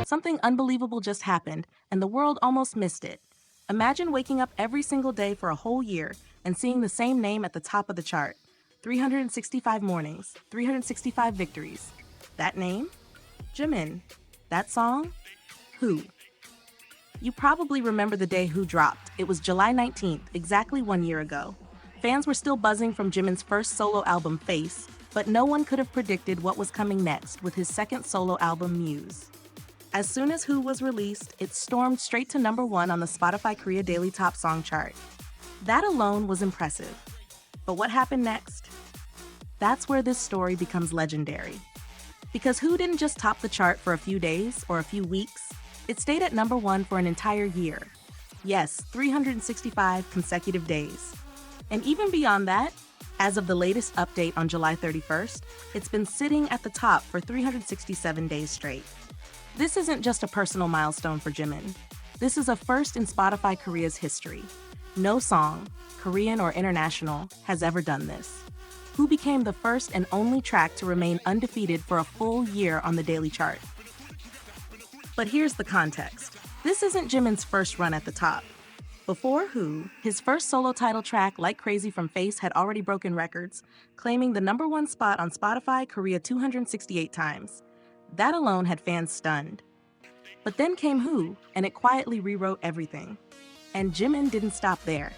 Something unbelievable just happened, and the world almost missed it. Imagine waking up every single day for a whole year and seeing the same name at the top of the chart. 365 mornings, 365 victories. That name? Jimin. That song? Who? You probably remember the day Who dropped. It was July 19th, exactly 1 year ago. Fans were still buzzing from Jimin's first solo album, Face, but no one could have predicted what was coming next with his second solo album, Muse. As soon as Who was released, it stormed straight to #1 on the Spotify Korea Daily Top Song chart. That alone was impressive. But what happened next? That's where this story becomes legendary. Because Who didn't just top the chart for a few days or a few weeks, it stayed at #1 for an entire year. Yes, 365 consecutive days. And even beyond that, as of the latest update on July 31st, it's been sitting at the top for 367 days straight. This isn't just a personal milestone for Jimin. This is a first in Spotify Korea's history. No song, Korean or international, has ever done this. Who became the first and only track to remain undefeated for a full year on the daily chart. But here's the context. This isn't Jimin's first run at the top. Before Who, his first solo title track, Like Crazy from Face, had already broken records, claiming the #1 spot on Spotify Korea 268 times. That alone had fans stunned. But then came Who, and it quietly rewrote everything. And Jimin didn't stop there.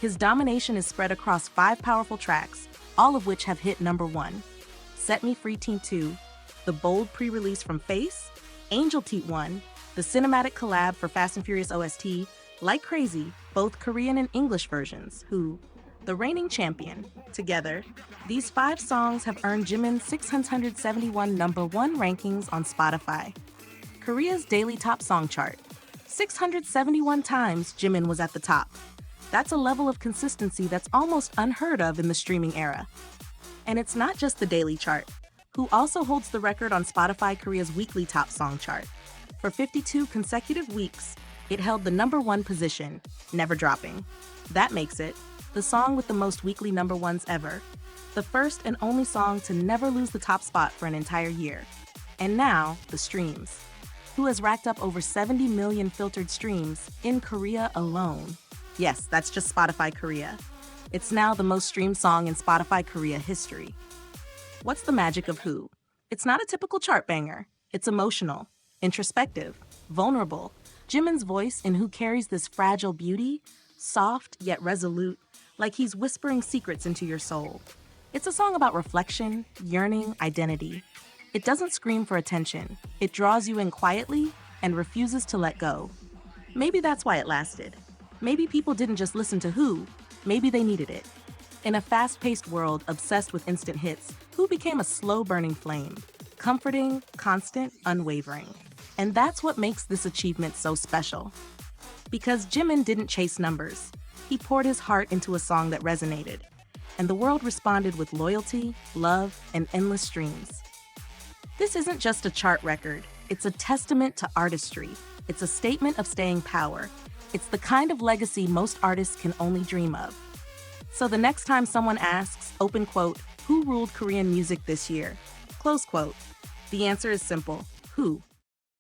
His domination is spread across 5 powerful tracks, all of which have hit #1. Set Me Free Teen 2, the bold pre-release from Face, Angel Teat 1, the cinematic collab for Fast and Furious OST, Like Crazy, both Korean and English versions, Who, the reigning champion. Together, these 5 songs have earned Jimin 671 #1 rankings on Spotify, Korea's daily top song chart. 671 times Jimin was at the top. That's a level of consistency that's almost unheard of in the streaming era. And it's not just the daily chart. Who also holds the record on Spotify Korea's weekly top song chart. For 52 consecutive weeks, it held the #1 position, never dropping. That makes it the song with the most weekly #1s ever, the first and only song to never lose the top spot for an entire year. And now, the streams. Who has racked up over 70 million filtered streams in Korea alone. Yes, that's just Spotify Korea. It's now the most streamed song in Spotify Korea history. What's the magic of Who? It's not a typical chart banger. It's emotional, introspective, vulnerable. Jimin's voice in Who carries this fragile beauty, soft yet resolute, like he's whispering secrets into your soul. It's a song about reflection, yearning, identity. It doesn't scream for attention. It draws you in quietly and refuses to let go. Maybe that's why it lasted. Maybe people didn't just listen to Who, maybe they needed it. In a fast-paced world obsessed with instant hits, Who became a slow-burning flame, comforting, constant, unwavering. And that's what makes this achievement so special. Because Jimin didn't chase numbers. He poured his heart into a song that resonated. And the world responded with loyalty, love, and endless streams. This isn't just a chart record. It's a testament to artistry. It's a statement of staying power. It's the kind of legacy most artists can only dream of. So the next time someone asks, open quote, who ruled Korean music this year? Close quote. The answer is simple, Who.